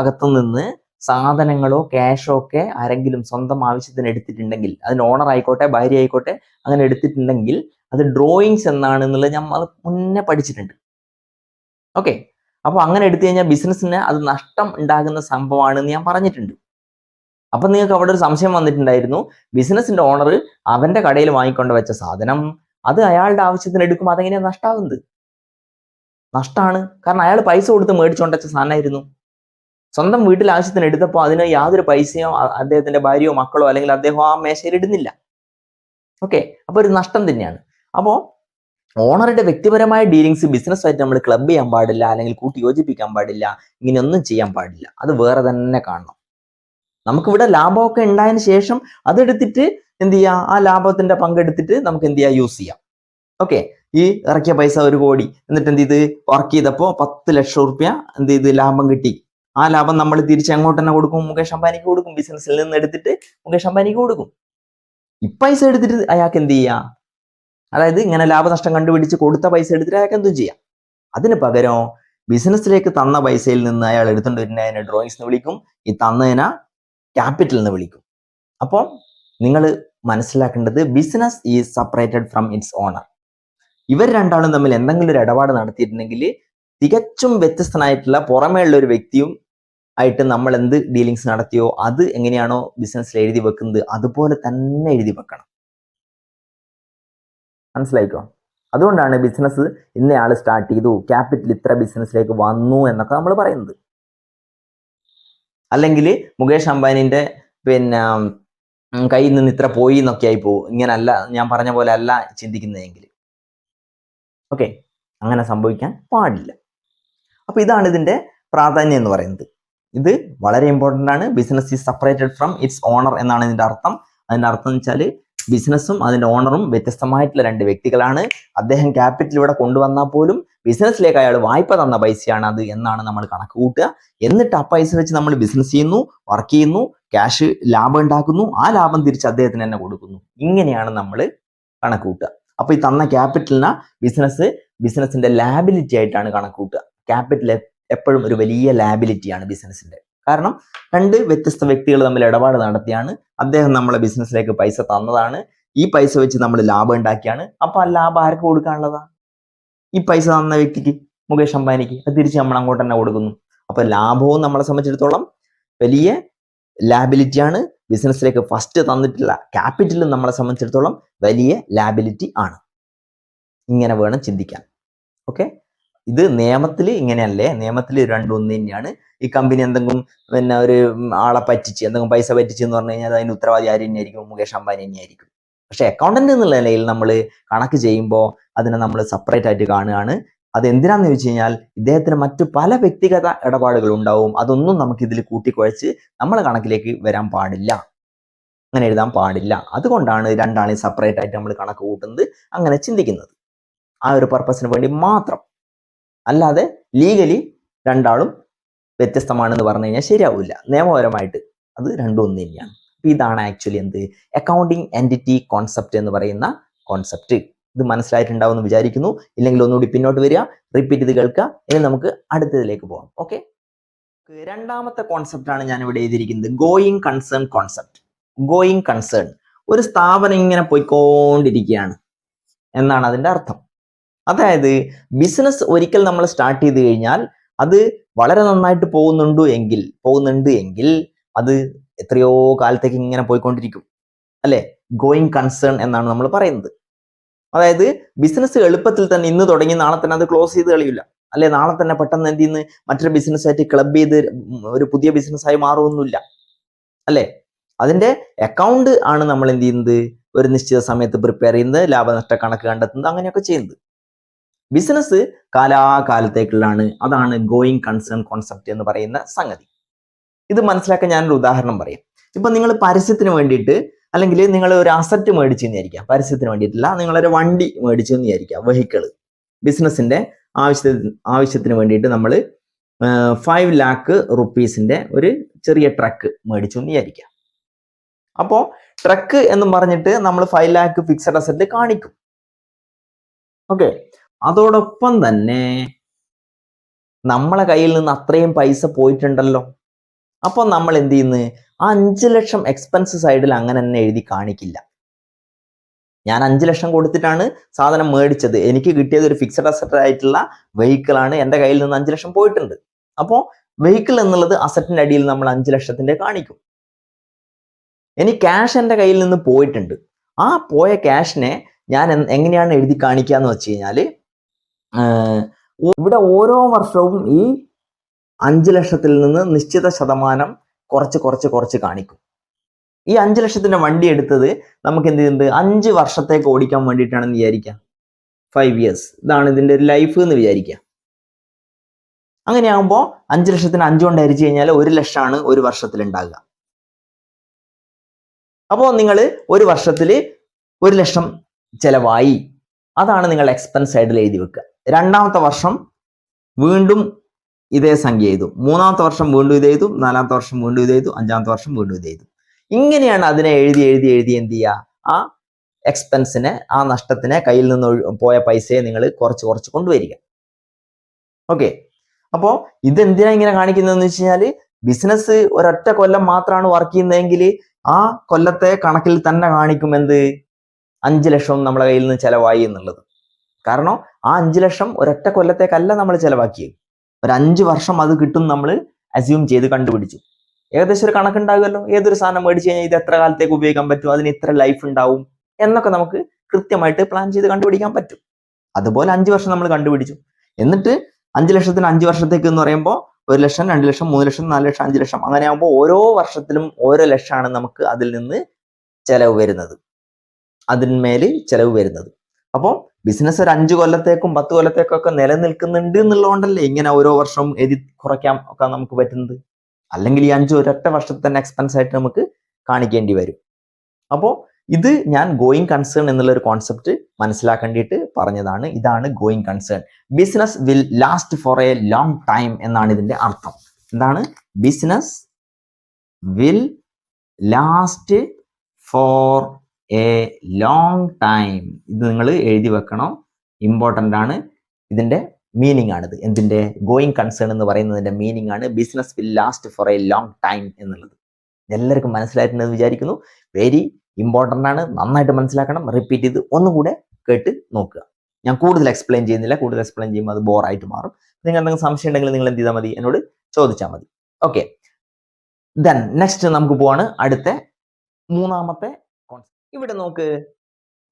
അകത്തു നിന്ന് സാധനങ്ങളോ ക്യാഷോ ഒക്കെ ആരെങ്കിലും സ്വന്തം ആവശ്യത്തിന് എടുത്തിട്ടുണ്ടെങ്കിൽ, അതിന് ഓണർ ആയിക്കോട്ടെ ഭാര്യ ആയിക്കോട്ടെ, അങ്ങനെ എടുത്തിട്ടുണ്ടെങ്കിൽ അത് ഡ്രോയിങ്സ് എന്നാണെന്നുള്ളത് നമ്മൾ മുന്നേ പഠിച്ചിട്ടുണ്ട്. ഓക്കെ, അപ്പോൾ അങ്ങനെ എടുത്തു കഴിഞ്ഞാൽ ബിസിനസ്സിന് അത് നഷ്ടം ഉണ്ടാകുന്ന സംഭവമാണെന്ന് ഞാൻ പറഞ്ഞിട്ടുണ്ട്. അപ്പൊ നിങ്ങൾക്ക് അവിടെ ഒരു സംശയം വന്നിട്ടുണ്ടായിരുന്നു, ബിസിനസിന്റെ ഓണർ അവന്റെ കടയിൽ വാങ്ങിക്കൊണ്ട് വെച്ച സാധനം അത് അയാളുടെ ആവശ്യത്തിന് എടുക്കുമ്പോൾ അതെങ്ങനെയാണ് നഷ്ടാവുന്നത്? നഷ്ടമാണ്. കാരണം അയാൾ പൈസ കൊടുത്ത് മേടിച്ചുകൊണ്ട് വെച്ച സാധനമായിരുന്നു. സ്വന്തം വീട്ടിൽ ആവശ്യത്തിന് എടുത്തപ്പോൾ അതിന് യാതൊരു പൈസയോ അദ്ദേഹത്തിന്റെ ഭാര്യയോ മക്കളോ അല്ലെങ്കിൽ അദ്ദേഹം ആ മേശയിൽ ഇടുന്നില്ല. ഓക്കെ, അപ്പൊ ഒരു നഷ്ടം തന്നെയാണ്. അപ്പോൾ ഓണറുടെ വ്യക്തിപരമായ ഡീലിങ്സ് ബിസിനസ്സുമായിട്ട് നമ്മൾ ക്ലബ് ചെയ്യാൻ പാടില്ല, അല്ലെങ്കിൽ കൂട്ടി യോജിപ്പിക്കാൻ പാടില്ല, ഇങ്ങനെയൊന്നും ചെയ്യാൻ പാടില്ല. അത് വേറെ തന്നെ കാണണം. നമുക്കിവിടെ ലാഭമൊക്കെ ഉണ്ടായതിനു ശേഷം അതെടുത്തിട്ട് എന്ത് ചെയ്യാം, ആ ലാഭത്തിന്റെ പങ്കെടുത്തിട്ട് നമുക്ക് എന്ത് ചെയ്യാം, യൂസ് ചെയ്യാം. ഓക്കെ, ഈ ഇറക്കിയ പൈസ 1 കോടി, എന്നിട്ട് എന്ത് ചെയ്ത് വർക്ക് ചെയ്തപ്പോൾ 10 ലക്ഷം റുപ്യ എന്ത് ചെയ്ത് ലാഭം കിട്ടി. ആ ലാഭം നമ്മൾ തിരിച്ച് അങ്ങോട്ട് തന്നെ കൊടുക്കും, മുകേഷ് അംബാനിക്ക് കൊടുക്കും. ബിസിനസ്സിൽ നിന്ന് എടുത്തിട്ട് മുകേഷ് അംബാനിക്ക് കൊടുക്കും. ഈ പൈസ എടുത്തിട്ട് അയാൾക്ക് എന്ത് ചെയ്യാം, അതായത് ഇങ്ങനെ ലാഭനഷ്ടം കണ്ടുപിടിച്ച് കൊടുത്ത പൈസ എടുത്തിട്ട് അയാൾക്ക് എന്തും ചെയ്യാം. അതിന് പകരം ബിസിനസ്സിലേക്ക് തന്ന പൈസയിൽ നിന്ന് അയാൾ എടുത്തുകൊണ്ട് വരുന്നതിനെ ഡ്രോയിങ്സ് എന്ന് വിളിക്കും, ഈ തന്നതിനെ ക്യാപിറ്റൽ എന്ന് വിളിക്കും. അപ്പോൾ നിങ്ങൾ മനസ്സിലാക്കേണ്ടത്, business is separated from its owner. ഇവർ രണ്ടാളും തമ്മിൽ എന്തെങ്കിലും ഒരു ഇടപാട് നടത്തിയിട്ടുണ്ടെങ്കിൽ തികച്ചും വ്യത്യസ്തനായിട്ടുള്ള പുറമേയുള്ള ഒരു വ്യക്തിയും ആയിട്ട് നമ്മൾ എന്ത് ഡീലിങ്സ് നടത്തിയോ അത് എങ്ങനെയാണോ ബിസിനസ്സിൽ എഴുതി വെക്കുന്നത് അതുപോലെ തന്നെ എഴുതി വെക്കണം. മനസ്സിലായിക്കോ? അതുകൊണ്ടാണ് ബിസിനസ് ഇന്നയാൾ സ്റ്റാർട്ട് ചെയ്തു, ക്യാപിറ്റൽ ഇത്ര ബിസിനസ്സിലേക്ക് വന്നു എന്നൊക്കെ നമ്മൾ പറയുന്നത്. അല്ലെങ്കിൽ മുകേഷ് അംബാനിന്റെ കയ്യിൽ നിന്ന് ഇത്ര പോയി എന്നൊക്കെ ആയി പോകും. ഇങ്ങനല്ല, ഞാൻ പറഞ്ഞ പോലെ അല്ല ചിന്തിക്കുന്നതെങ്കിൽ. ഓക്കെ, അങ്ങനെ സംഭവിക്കാൻ പാടില്ല. അപ്പൊ ഇതാണ് ഇതിന്റെ പ്രാധാന്യം എന്ന് പറയുന്നത്. ഇത് വളരെ ഇമ്പോർട്ടൻ്റ് ആണ്. Business is separated from its owner എന്നാണ് ഇതിന്റെ അർത്ഥം. അതിന്റെ അർത്ഥം എന്ന് വെച്ചാൽ ബിസിനസ്സും അതിന്റെ ഓണറും വ്യത്യസ്തമായിട്ടുള്ള രണ്ട് വ്യക്തികളാണ്. അദ്ദേഹം ക്യാപിറ്റൽ ഇവിടെ കൊണ്ടുവന്നാൽ പോലും ബിസിനസ്സിലേക്ക് അയാൾ വായ്പ തന്ന പൈസയാണ് അത് എന്നാണ് നമ്മൾ കണക്ക് കൂട്ടുക. എന്നിട്ട് ആ പൈസ വെച്ച് നമ്മൾ ബിസിനസ് ചെയ്യുന്നു, വർക്ക് ചെയ്യുന്നു, ക്യാഷ് ലാഭം ഉണ്ടാക്കുന്നു, ആ ലാഭം തിരിച്ച് അദ്ദേഹത്തിന് തന്നെ കൊടുക്കുന്നു. ഇങ്ങനെയാണ് നമ്മൾ കണക്ക് കൂട്ടുക. അപ്പൊ ഈ തന്ന ക്യാപിറ്റലിനെ ബിസിനസിന്റെ ലാബിലിറ്റി ആയിട്ടാണ് കണക്ക് കൂട്ടുക. ക്യാപിറ്റൽ എപ്പോഴും ഒരു വലിയ ലാബിലിറ്റിയാണ് ബിസിനസിന്റെ. കാരണം രണ്ട് വ്യത്യസ്ത വ്യക്തികൾ തമ്മിൽ ഇടപാട് നടത്തിയാണ്. അദ്ദേഹം നമ്മളെ ബിസിനസ്സിലേക്ക് പൈസ തന്നതാണ്. ഈ പൈസ വെച്ച് നമ്മൾ ലാഭം ഉണ്ടാക്കിയാണ്. അപ്പൊ ആ ലാഭം ആർക്ക് കൊടുക്കാനുള്ളതാ? ഈ പൈസ തന്ന വ്യക്തിക്ക്, മുകേഷ് അംബാനിക്ക്. അത് തിരിച്ച് നമ്മൾ അങ്ങോട്ട് തന്നെ കൊടുക്കുന്നു. അപ്പൊ ലാഭവും നമ്മളെ സംബന്ധിച്ചിടത്തോളം വലിയ ലാബിലിറ്റിയാണ്. ബിസിനസ്സിലേക്ക് ഫസ്റ്റ് തന്നിട്ടുള്ള ക്യാപിറ്റലും നമ്മളെ സംബന്ധിച്ചിടത്തോളം വലിയ ലാബിലിറ്റി ആണ്. ഇങ്ങനെ വേണം ചിന്തിക്കാൻ. ഓക്കെ, ഇത് നിയമത്തിൽ ഇങ്ങനെയല്ലേ? നിയമത്തിൽ രണ്ടും ഒന്ന് തന്നെയാണ്. ഈ കമ്പനി എന്തെങ്കിലും ഒരു ആളെ പറ്റിച്ച് എന്തെങ്കിലും പൈസ പറ്റിച്ച് എന്ന് പറഞ്ഞു കഴിഞ്ഞാൽ അതിന് ഉത്തരവാദി ആര് തന്നെയായിരിക്കും? മുകേഷ് അംബാനി തന്നെയായിരിക്കും. പക്ഷെ അക്കൗണ്ടന്റ് എന്നുള്ള നിലയിൽ നമ്മൾ കണക്ക് ചെയ്യുമ്പോൾ അതിനെ നമ്മൾ സെപ്പറേറ്റ് ആയിട്ട് കാണുകയാണ്. അത് എന്തിനാന്ന് ചോദിച്ചു കഴിഞ്ഞാൽ ഇദ്ദേഹത്തിന് മറ്റു പല വ്യക്തിഗത ഇടപാടുകൾ ഉണ്ടാവും. അതൊന്നും നമുക്ക് ഇതിൽ കൂട്ടിക്കുഴച്ച് നമ്മളെ കണക്കിലേക്ക് വരാൻ പാടില്ല, അങ്ങനെ എഴുതാൻ പാടില്ല. അതുകൊണ്ടാണ് രണ്ടാളെയും സെപ്പറേറ്റ് ആയിട്ട് നമ്മൾ കണക്ക് കൂട്ടുന്നത്, അങ്ങനെ ചിന്തിക്കുന്നത്. ആ ഒരു പർപ്പസിന് വേണ്ടി മാത്രം. അല്ലാതെ ലീഗലി രണ്ടാളും വ്യത്യസ്തമാണെന്ന് പറഞ്ഞു കഴിഞ്ഞാൽ ശരിയാവില്ല. നിയമപരമായിട്ട് അത് രണ്ടും ഒന്ന് തന്നെയാണ്. ഇതാണ് ആക്ച്വലി അക്കൗണ്ടിങ് എൻറ്റിറ്റി കോൺസെപ്റ്റ് എന്ന് പറയുന്ന കോൺസെപ്റ്റ്. ഇത് മനസ്സിലായിട്ടുണ്ടാവും എന്ന് വിചാരിക്കുന്നു. ഇല്ലെങ്കിൽ ഒന്നുകൂടി പിന്നോട്ട് വരിക, റിപ്പീറ്റ് ചെയ്ത് കേൾക്കുക. ഇനി നമുക്ക് അടുത്തതിലേക്ക് പോകാം. ഓക്കെ, രണ്ടാമത്തെ കോൺസെപ്റ്റ് ആണ് ഞാൻ ഇവിടെ എഴുതിയിരിക്കുന്നത്, going concern concept. Going concern, ഒരു സ്ഥാപനം ഇങ്ങനെ പോയിക്കൊണ്ടിരിക്കുകയാണ് എന്നാണ് അതിന്റെ അർത്ഥം. അതായത് ബിസിനസ് ഒരിക്കൽ നമ്മൾ സ്റ്റാർട്ട് ചെയ്ത് കഴിഞ്ഞാൽ അത് വളരെ നന്നായിട്ട് പോകുന്നുണ്ട് എങ്കിൽ അത് എത്രയോ കാലത്തേക്ക് ഇങ്ങനെ പോയിക്കൊണ്ടിരിക്കും, അല്ലെ? ഗോയിങ് കൺസേൺ എന്നാണ് നമ്മൾ പറയുന്നത്. അതായത് ബിസിനസ് എളുപ്പത്തിൽ തന്നെ ഇന്ന് തുടങ്ങി നാളെ തന്നെ അത് ക്ലോസ് ചെയ്ത് കളിയില്ല, അല്ലെ? നാളെ തന്നെ പെട്ടെന്ന് എന്ത് ചെയ്യുന്നു, മറ്റൊരു ബിസിനസ്സായിട്ട് ക്ലബ് ചെയ്ത് ഒരു പുതിയ ബിസിനസ്സായി മാറുമൊന്നുമില്ല, അല്ലെ? അതിന്റെ അക്കൗണ്ട് ആണ് നമ്മൾ എന്ത് ചെയ്യുന്നത്, ഒരു നിശ്ചിത സമയത്ത് പ്രിപ്പയർ ചെയ്യുന്നത്, ലാഭനഷ്ട കണക്ക് കണ്ടെത്തുന്നത്, അങ്ങനെയൊക്കെ ചെയ്യുന്നത്. ബിസിനസ് കാലാകാലത്തേക്കുള്ളതാണ്. അതാണ് ഗോയിങ് കൺസേൺ കോൺസെപ്റ്റ് എന്ന് പറയുന്ന സംഗതി. ഇത് മനസ്സിലാക്കാൻ ഞാനൊരു ഉദാഹരണം പറയാം. ഇപ്പൊ നിങ്ങൾ പരസ്യത്തിന് വേണ്ടിയിട്ട്, അല്ലെങ്കിൽ നിങ്ങൾ ഒരു അസറ്റ് മേടിച്ചെന്ന് വിചാരിക്കാം, പരസ്യത്തിന് വേണ്ടിയിട്ടില്ല, നിങ്ങളൊരു വണ്ടി മേടിച്ചെന്ന് വിചാരിക്കാം, വെഹിക്കിള്. ബിസിനസിന്റെ ആവശ്യത്തിന് വേണ്ടിയിട്ട് നമ്മൾ 5 lakh rupees ഒരു ചെറിയ ട്രക്ക് മേടിച്ചു എന്ന് വിചാരിക്കാം. അപ്പോൾ ട്രക്ക് എന്ന് പറഞ്ഞിട്ട് നമ്മൾ 5 lakh ഫിക്സഡ് അസറ്റ് കാണിക്കും. ഓക്കെ, അതോടൊപ്പം തന്നെ നമ്മളെ കയ്യിൽ നിന്ന് അത്രയും പൈസ പോയിട്ടുണ്ടല്ലോ. അപ്പൊ നമ്മൾ എന്ത് ചെയ്യുന്നു, 5 ലക്ഷം എക്സ്പെൻസ് സൈഡിൽ അങ്ങനെ തന്നെ എഴുതി കാണിക്കില്ല. ഞാൻ 5 ലക്ഷം കൊടുത്തിട്ടാണ് സാധനം മേടിച്ചത്, എനിക്ക് കിട്ടിയത് ഒരു ഫിക്സഡ് അസറ്റ് ആയിട്ടുള്ള വെഹിക്കിൾ ആണ്, എൻ്റെ കയ്യിൽ നിന്ന് 5 ലക്ഷം പോയിട്ടുണ്ട്. അപ്പോൾ വെഹിക്കിൾ എന്നുള്ളത് അസറ്റിന്റെ അടിയിൽ നമ്മൾ 5 ലക്ഷത്തിന്റെ കാണിക്കും. ഇനി ക്യാഷ് എൻ്റെ കയ്യിൽ നിന്ന് പോയിട്ടുണ്ട്. ആ പോയ ക്യാഷിനെ ഞാൻ എങ്ങനെയാണ് എഴുതി കാണിക്കുക എന്ന് വെച്ച് കഴിഞ്ഞാൽ, ഇവിടെ ഓരോ വർഷവും ഈ 5 ലക്ഷത്തിൽ നിന്ന് നിശ്ചിത ശതമാനം കുറച്ച് കാണിക്കും. ഈ 5 ലക്ഷത്തിന്റെ വണ്ടി എടുത്തത് നമുക്ക് എന്ത് ചെയ്യുന്നുണ്ട്, 5 വർഷത്തേക്ക് ഓടിക്കാൻ വേണ്ടിയിട്ടാണെന്ന് വിചാരിക്കാം. 5 years, ഇതാണ് ഇതിന്റെ ഒരു ലൈഫ് എന്ന് വിചാരിക്കാം. അങ്ങനെയാകുമ്പോൾ 5 ലക്ഷത്തിന് 5 കൊണ്ട് ഹരിച്ചു കഴിഞ്ഞാൽ 1 ലക്ഷമാണ് ഒരു വർഷത്തിൽ ഉണ്ടാകുക. അപ്പോൾ നിങ്ങൾ ഒരു വർഷത്തിൽ 1 ലക്ഷം ചെലവായി, അതാണ് നിങ്ങൾ എക്സ്പെൻസ് സൈഡിൽ എഴുതി വെക്കുക. രണ്ടാമത്തെ വർഷം വീണ്ടും ഇതേ സംഖ്യ എഴുതും, മൂന്നാമത്തെ വർഷം വീണ്ടും ഇത് എഴുതും, നാലാമത്തെ വർഷം വീണ്ടും ഇത് എഴുതും, അഞ്ചാമത്തെ വർഷം വീണ്ടും ഇത് എഴുതും. ഇങ്ങനെയാണ് അതിനെ എഴുതി എന്ത് ചെയ്യുക, ആ എക്സ്പെൻസിനെ, ആ നഷ്ടത്തിനെ, കയ്യിൽ നിന്ന് പോയ പൈസയെ നിങ്ങൾ കുറച്ച് കൊണ്ടുവരിക. ഓക്കെ, അപ്പോൾ ഇതെന്തിനാ ഇങ്ങനെ കാണിക്കുന്നതെന്ന് വെച്ച് കഴിഞ്ഞാൽ, ബിസിനസ് ഒരൊറ്റ കൊല്ലം മാത്രമാണ് വർക്ക് ചെയ്യുന്നതെങ്കിൽ ആ കൊല്ലത്തെ കണക്കിൽ തന്നെ കാണിക്കും എന്ത്, 5 ലക്ഷം നമ്മളെ കയ്യിൽ നിന്ന് ചെലവായി എന്നുള്ളത്. കാരണം ആ 5 ലക്ഷം ഒരൊറ്റ കൊല്ലത്തേക്കല്ല നമ്മൾ ചെലവാക്കിയത്, ഒരു 5 വർഷം അത് കിട്ടും നമ്മൾ അസ്യൂം ചെയ്ത് കണ്ടുപിടിച്ചു. ഏകദേശം ഒരു കണക്കുണ്ടാകുമല്ലോ, ഏതൊരു സാധനം മേടിച്ചു കഴിഞ്ഞാൽ ഇത് എത്ര കാലത്തേക്ക് ഉപയോഗിക്കാൻ പറ്റും, അതിന് ഇത്ര ലൈഫ് ഉണ്ടാവും എന്നൊക്കെ നമുക്ക് കൃത്യമായിട്ട് പ്ലാൻ ചെയ്ത് കണ്ടുപിടിക്കാൻ പറ്റും. അതുപോലെ 5 വർഷം നമ്മൾ കണ്ടുപിടിച്ചു. എന്നിട്ട് 5 ലക്ഷത്തിന് 5 വർഷത്തേക്ക് എന്ന് പറയുമ്പോൾ 1 ലക്ഷം, 2 ലക്ഷം, 3 ലക്ഷം, 4 ലക്ഷം, 5 ലക്ഷം, അങ്ങനെ ആകുമ്പോൾ ഓരോ വർഷത്തിലും ഓരോ ലക്ഷമാണ് നമുക്ക് അതിൽ നിന്ന് ചെലവ് വരുന്നത്, അതിന്മേൽ ചെലവ് വരുന്നത്. അപ്പോൾ ബിസിനസ് ഒരു 5 കൊല്ലത്തേക്കും 10 കൊല്ലത്തേക്കും ഒക്കെ നിലനിൽക്കുന്നുണ്ട് എന്നുള്ളതുകൊണ്ടല്ലേ ഇങ്ങനെ ഓരോ വർഷവും എഴുതി കുറയ്ക്കാം ഒക്കെ നമുക്ക് പറ്റുന്നത്. അല്ലെങ്കിൽ ഈ 5 ഒരൊറ്റ വർഷത്തെ തന്നെ എക്സ്പെൻസ് ആയിട്ട് നമുക്ക് കാണിക്കേണ്ടി വരും. അപ്പോൾ ഇത് ഞാൻ ഗോയിങ് കൺസേൺ എന്നുള്ള ഒരു കോൺസെപ്റ്റ് മനസ്സിലാക്കേണ്ടിയിട്ട് പറഞ്ഞതാണ്. ഇതാണ് going concern. Business will last for a long time എന്നാണ് ഇതിന്റെ അർത്ഥം. എന്താണ്? Business will last for a long time. ഇത് നിങ്ങൾ എഴുതി വെക്കണം, ഇമ്പോർട്ടൻ്റ് ആണ്. ഇതിന്റെ മീനിങ് ആണിത്. എന്തിന്റെ? ഗോയിങ് കൺസേൺ എന്ന് പറയുന്നതിന്റെ മീനിങ് ആണ് business will last for a long time എന്നുള്ളത്. എല്ലാവർക്കും മനസ്സിലായിട്ടുണ്ടെന്ന് വിചാരിക്കുന്നു. വെരി ഇമ്പോർട്ടൻ്റ് ആണ്, നന്നായിട്ട് മനസ്സിലാക്കണം. റിപ്പീറ്റ് ചെയ്ത് ഒന്നുകൂടെ കേട്ട് നോക്കുക. ഞാൻ കൂടുതൽ എക്സ്പ്ലെയിൻ ചെയ്യുന്നില്ല. കൂടുതൽ എക്സ്പ്ലെയിൻ ചെയ്യുമ്പോൾ അത് ബോറായിട്ട് മാറും. നിങ്ങൾ എന്തെങ്കിലും സംശയം ഉണ്ടെങ്കിൽ നിങ്ങൾ എന്ത് ചെയ്താൽ മതി? എന്നോട് ചോദിച്ചാൽ മതി. ഓക്കെ, ദെൻ നെക്സ്റ്റ് നമുക്ക് പോവാണ് അടുത്ത മൂന്നാമത്തെ കോൺസെപ്റ്റ്. ഇവിടെ നോക്ക്,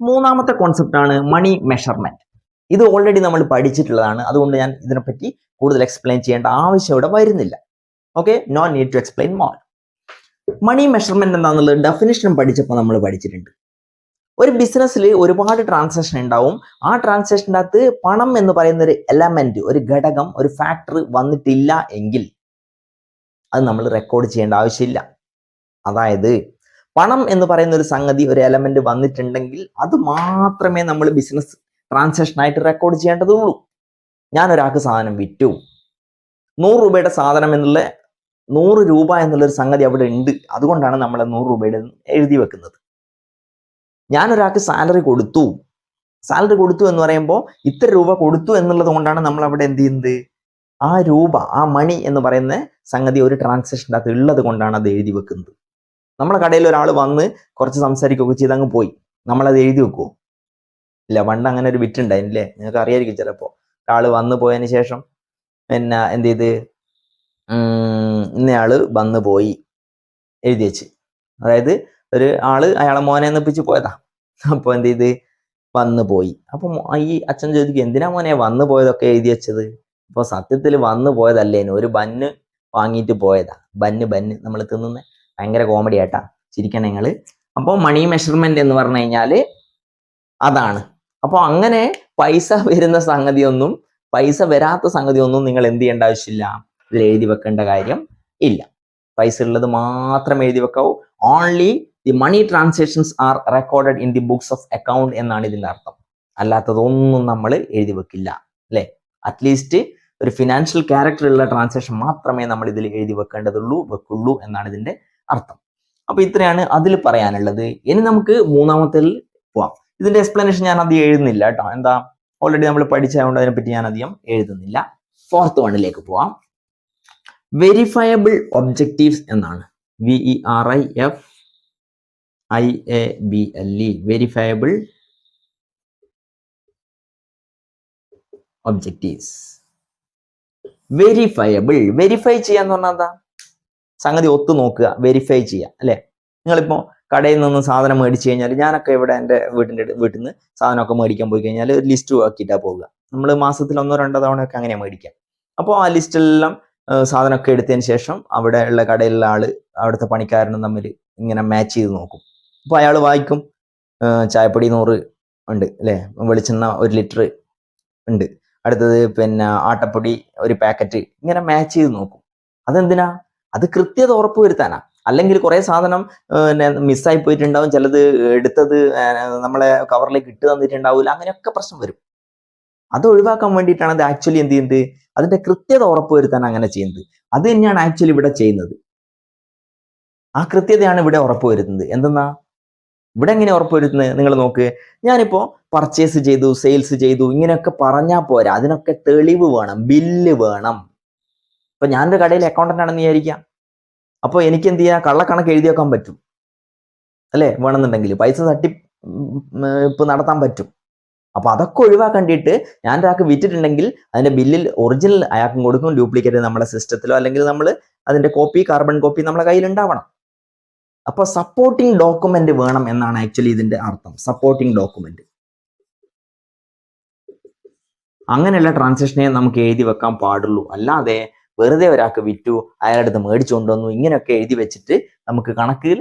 മൂന്നാമത്തെ കോൺസെപ്റ്റ് ആണ് മണി മെഷർമെന്റ്. ഇത് ഓൾറെഡി നമ്മൾ പഠിച്ചിട്ടുള്ളതാണ്. അതുകൊണ്ട് ഞാൻ ഇതിനെപ്പറ്റി കൂടുതൽ എക്സ്പ്ലെയിൻ ചെയ്യേണ്ട ആവശ്യം ഇവിടെ വരുന്നില്ല. Okay, no need to explain more. Money measurement എന്താണെന്നുള്ളത് ഡെഫിനിഷൻ പഠിച്ചപ്പോൾ നമ്മൾ പഠിച്ചിട്ടുണ്ട്. ഒരു ബിസിനസ്സിൽ ഒരുപാട് ട്രാൻസാക്ഷൻ ഉണ്ടാവും. ആ ട്രാൻസാക്ഷൻ്റെ അകത്ത് പണം എന്ന് പറയുന്ന ഒരു എലമെന്റ്, ഒരു ഘടകം, ഒരു ഫാക്ടർ വന്നിട്ടില്ല എങ്കിൽ അത് നമ്മൾ റെക്കോർഡ് ചെയ്യേണ്ട ആവശ്യമില്ല. അതായത് പണം എന്ന് പറയുന്ന ഒരു സംഗതി, ഒരു എലമെന്റ് വന്നിട്ടുണ്ടെങ്കിൽ അത് മാത്രമേ നമ്മൾ ബിസിനസ് ട്രാൻസാക്ഷൻ ആയിട്ട് റെക്കോർഡ് ചെയ്യേണ്ടതുള്ളൂ. ഞാൻ ഒരാൾക്ക് സാധനം വിറ്റു, 100 രൂപയുടെ സാധനം എന്നുള്ള 100 രൂപ എന്നുള്ളൊരു സംഗതി അവിടെ ഉണ്ട്. അതുകൊണ്ടാണ് നമ്മൾ 100 രൂപയുടെ എഴുതി വെക്കുന്നത്. ഞാൻ ഒരാൾക്ക് സാലറി കൊടുത്തു എന്ന് പറയുമ്പോൾ ഇത്ര രൂപ കൊടുത്തു എന്നുള്ളത് കൊണ്ടാണ് നമ്മൾ അവിടെ എന്ത് ചെയ്യുന്നത്? ആ രൂപ, ആ മണി എന്ന് പറയുന്ന സംഗതി ഒരു ട്രാൻസാക്ഷൻ്റെ അകത്ത് ഉള്ളത് കൊണ്ടാണ് അത് എഴുതി വെക്കുന്നത്. നമ്മളെ കടയിൽ ഒരാൾ വന്ന് കുറച്ച് സംസാരിക്കുകയൊക്കെ ചെയ്ത് അങ്ങ് പോയി, നമ്മളത് എഴുതി വെക്കുമോ? ഇല്ല. പണ്ട് അങ്ങനെ ഒരു വിറ്റുണ്ടായില്ലേ, നിങ്ങൾക്ക് അറിയായിരിക്കും ചിലപ്പോൾ. ഒരാൾ വന്നു പോയതിന് ശേഷം പിന്നെ എന്ത് ചെയ്ത്, ഇന്നയാള് വന്നു പോയി എഴുതി വെച്ച്. അതായത് ഒരു ആള് അയാളെ മോനെ നിപ്പിച്ച് പോയതാ. അപ്പോൾ എന്ത് ചെയ്ത്, വന്നു പോയി. അപ്പം ഈ അച്ഛൻ ചോദിക്കും, എന്തിനാ മോനെ വന്നു പോയതൊക്കെ എഴുതി വെച്ചത്? അപ്പോൾ സത്യത്തിൽ വന്നു പോയതല്ലേനു, ഒരു ബന്ന് വാങ്ങിയിട്ട് പോയതാ. ബന്ന് നമ്മൾ തിന്നുന്ന ഭയങ്കര കോമഡി ആയിട്ടാ, ചിരിക്കണം നിങ്ങൾ. അപ്പോൾ മണി മെഷർമെന്റ് എന്ന് പറഞ്ഞു കഴിഞ്ഞാൽ അതാണ്. അപ്പോൾ അങ്ങനെ പൈസ വരുന്ന സംഗതിയൊന്നും, പൈസ വരാത്ത സംഗതിയൊന്നും നിങ്ങൾ എന്ത് ചെയ്യേണ്ട ആവശ്യമില്ല, ഇതിൽ എഴുതി വെക്കേണ്ട കാര്യം ഇല്ല. പൈസ ഉള്ളത് മാത്രം എഴുതി വെക്കാവൂ. Only the money transactions are recorded in the books of account എന്നാണ് ഇതിന്റെ അർത്ഥം. അല്ലാത്തതൊന്നും നമ്മൾ എഴുതി വെക്കില്ല, അല്ലെ? അറ്റ്ലീസ്റ്റ് ഒരു ഫിനാൻഷ്യൽ ക്യാരക്ടർ ഉള്ള ട്രാൻസാക്ഷൻ മാത്രമേ നമ്മൾ ഇതിൽ എഴുതി വെക്കുള്ളൂ എന്നാണ് ഇതിന്റെ അർത്ഥം. അപ്പൊ ഇത്രയാണ് അതിൽ പറയാനുള്ളത്. ഇനി നമുക്ക് മൂന്നാമത്തിൽ പോവാം. ഇതിന്റെ എക്സ്പ്ലനേഷൻ ഞാൻ അധികം എഴുതുന്നില്ല കേട്ടോ. എന്താ, ഓൾറെഡി നമ്മൾ പഠിച്ചതുകൊണ്ട് അതിനെപ്പറ്റി ഞാൻ അധികം എഴുതുന്നില്ല. 4th വണ്ണിലേക്ക് പോവാം. വെരിഫയബിൾ ഒബ്ജക്റ്റീവ്സ് എന്നാണ്. VERIFIABLE, verifiable objectives. വെരിഫൈ ചെയ്യാന്ന് പറഞ്ഞാൽ എന്താ? സംഗതി ഒത്തു നോക്കുക, വെരിഫൈ ചെയ്യുക, അല്ലെ? നിങ്ങളിപ്പോ കടയിൽ നിന്ന് സാധനം മേടിച്ചു കഴിഞ്ഞാൽ, ഞാനൊക്കെ ഇവിടെ എൻ്റെ വീട്ടിൽ നിന്ന് സാധനമൊക്കെ മേടിക്കാൻ പോയി കഴിഞ്ഞാൽ ഒരു ലിസ്റ്റ് ആക്കിയിട്ടാ പോവുക. നമ്മൾ മാസത്തിൽ 1-2 തവണയൊക്കെ അങ്ങനെ മേടിക്കാം. അപ്പോൾ ആ ലിസ്റ്റിലെല്ലാം സാധനമൊക്കെ എടുത്തതിന് ശേഷം അവിടെ ഉള്ള കടയിലുള്ള ആള് അവിടുത്തെ പണിക്കാരനും തമ്മിൽ ഇങ്ങനെ മാച്ച് ചെയ്ത് നോക്കും. അപ്പോൾ അയാൾ വായിക്കും, ചായപ്പൊടി 100 ഉണ്ട്, അല്ലെ? വെളിച്ചെണ്ണ 1 ലിറ്റർ ഉണ്ട്, അടുത്തത് പിന്നെ ആട്ടപ്പൊടി 1 പാക്കറ്റ്, ഇങ്ങനെ മാച്ച് ചെയ്ത് നോക്കും. അതെന്തിനാ? അത് കൃത്യത ഉറപ്പുവരുത്താനാ. അല്ലെങ്കിൽ കുറെ സാധനം മിസ്സായി പോയിട്ടുണ്ടാവും, ചിലത് എടുത്തത് നമ്മളെ കവറിലേക്ക് ഇട്ട് തന്നിട്ടുണ്ടാവില്ല, അങ്ങനെയൊക്കെ പ്രശ്നം വരും. അത് ഒഴിവാക്കാൻ വേണ്ടിയിട്ടാണ് അത് ആക്ച്വലി എന്ത് ചെയ്യുന്നത്, അതിന്റെ കൃത്യത ഉറപ്പുവരുത്താൻ അങ്ങനെ ചെയ്യുന്നത്. അത് തന്നെയാണ് ആക്ച്വലി ഇവിടെ ചെയ്യുന്നത്. ആ കൃത്യതയാണ് ഇവിടെ ഉറപ്പുവരുത്തുന്നത്. എന്തെന്നാ ഇവിടെ എങ്ങനെ ഉറപ്പുവരുത്തുന്നത്? നിങ്ങൾ നോക്ക്, ഞാനിപ്പോ പർച്ചേസ് ചെയ്തു, സെയിൽസ് ചെയ്തു, ഇങ്ങനെയൊക്കെ പറഞ്ഞാൽ പോരാ, അതിനൊക്കെ തെളിവ് വേണം, ബില്ല് വേണം. ഇപ്പൊ ഞാനൊരു കടയിൽ അക്കൗണ്ടന്റ് ആണെന്ന് വിചാരിക്കാം. അപ്പോൾ എനിക്ക് എന്ത് ചെയ്യാം, കള്ളക്കണക്ക് എഴുതി വെക്കാൻ പറ്റും, അല്ലെ? വേണമെന്നുണ്ടെങ്കിൽ പൈസ തട്ടിപ്പ് നടത്താൻ പറ്റും. അപ്പൊ അതൊക്കെ ഒഴിവാക്കേണ്ടിയിട്ട് ഞാൻ ഒരാൾക്ക് വിറ്റിട്ടുണ്ടെങ്കിൽ അതിന്റെ ബില്ലിൽ ഒറിജിനൽ അയാൾക്കും കൊടുക്കും, ഡ്യൂപ്ലിക്കേറ്റ് നമ്മുടെ സിസ്റ്റത്തിലോ അല്ലെങ്കിൽ നമ്മൾ അതിന്റെ കോപ്പി, കാർബൺ കോപ്പി നമ്മുടെ കയ്യിൽ ഉണ്ടാവണം. അപ്പൊ സപ്പോർട്ടിംഗ് ഡോക്യുമെന്റ് വേണം എന്നാണ് ആക്ച്വലി ഇതിന്റെ അർത്ഥം. Supporting document. അങ്ങനെയുള്ള ട്രാൻസാക്ഷനെ നമുക്ക് എഴുതി വെക്കാൻ പാടുള്ളൂ. അല്ലാതെ വെറുതെ ഒരാൾക്ക് വിറ്റു, അയാളുടെ അടുത്ത് മേടിച്ചുകൊണ്ടുവന്നു, ഇങ്ങനെയൊക്കെ എഴുതി വെച്ചിട്ട് നമുക്ക് കണക്കിൽ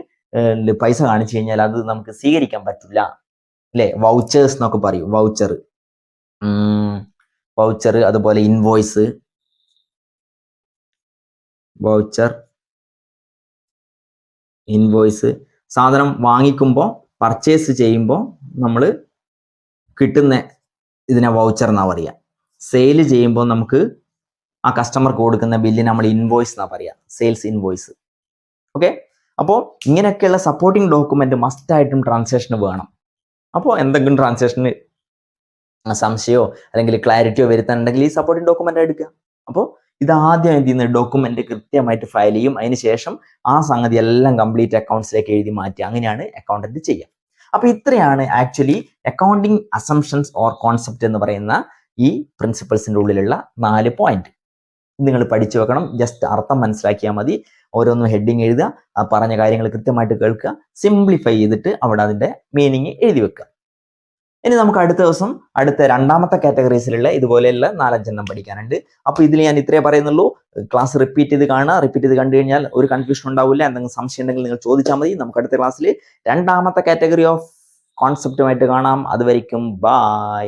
പൈസ കാണിച്ചു കഴിഞ്ഞാൽ അത് നമുക്ക് സ്വീകരിക്കാൻ പറ്റില്ല, അല്ലെ? വൗച്ചേഴ്സ് എന്നൊക്കെ പറയും. വൗച്ചർ, അതുപോലെ ഇൻവോയ്സ്, വൗച്ചർ, ഇൻവോയ്സ്. സാധനം വാങ്ങിക്കുമ്പോൾ പർച്ചേസ് ചെയ്യുമ്പോൾ നമ്മൾ കിട്ടുന്ന ഇതിനെ വൗച്ചർ എന്നാ പറയുക. സെയിൽ ചെയ്യുമ്പോൾ നമുക്ക് ആ കസ്റ്റമർക്ക് കൊടുക്കുന്ന ബില്ലിന് നമ്മൾ ഇൻവോയ്സ് എന്നാ പറയുക, സെയിൽസ് ഇൻവോയ്സ്. ഓക്കെ, അപ്പോൾ ഇങ്ങനെയൊക്കെയുള്ള സപ്പോർട്ടിംഗ് ഡോക്യുമെന്റ് മസ്റ്റായിട്ടും ട്രാൻസാക്ഷന് വേണം. അപ്പോൾ എന്തെങ്കിലും ട്രാൻസാക്ഷന് സംശയമോ അല്ലെങ്കിൽ ക്ലാരിറ്റിയോ വരുത്താനുണ്ടെങ്കിൽ ഈ സപ്പോർട്ടിംഗ് ഡോക്യുമെന്റ് എടുക്കുക. അപ്പോൾ ഇതാദ്യം എന്ത് ചെയ്യുന്നത്, ഡോക്യുമെന്റ് കൃത്യമായിട്ട് ഫയൽ ചെയ്യും. അതിനുശേഷം ആ സംഗതി എല്ലാം കംപ്ലീറ്റ് അക്കൗണ്ട്സിലേക്ക് എഴുതി മാറ്റി. അങ്ങനെയാണ് അക്കൗണ്ടന്റ് ചെയ്യുക. അപ്പൊ ഇത്രയാണ് actually accounting assumptions or concept എന്ന് പറയുന്ന ഈ പ്രിൻസിപ്പിൾസിന്റെ ഉള്ളിലുള്ള 4 പോയിന്റ്. നിങ്ങൾ പഠിച്ചു വെക്കണം. ജസ്റ്റ് അർത്ഥം മനസ്സിലാക്കിയാൽ മതി. ഓരോന്നും ഹെഡിങ് എഴുതുക, ആ പറഞ്ഞ കാര്യങ്ങൾ കൃത്യമായിട്ട് കേൾക്കുക, സിംപ്ലിഫൈ ചെയ്തിട്ട് അവിടെ അതിന്റെ മീനിങ് എഴുതി വെക്കുക. ഇനി നമുക്ക് അടുത്ത ദിവസം അടുത്ത രണ്ടാമത്തെ കാറ്റഗറീസിലുള്ള ഇതുപോലെയുള്ള 4-5 പഠിക്കാനുണ്ട്. അപ്പോൾ ഇതിൽ ഞാൻ ഇത്രേ പറയുന്നുള്ളൂ. ക്ലാസ് റിപ്പീറ്റ് ചെയ്ത് കാണുക. റിപ്പീറ്റ് ചെയ്ത് കണ്ടു കഴിഞ്ഞാൽ ഒരു കൺഫ്യൂഷൻ ഉണ്ടാവില്ല. എന്തെങ്കിലും സംശയം ഉണ്ടെങ്കിൽ നിങ്ങൾ ചോദിച്ചാൽ മതി. നമുക്ക് അടുത്ത ക്ലാസ്സിൽ രണ്ടാമത്തെ കാറ്റഗറി ഓഫ് കോൺസെപ്റ്റുമായിട്ട് കാണാം. അതുവരെയ്ക്കും ബൈ.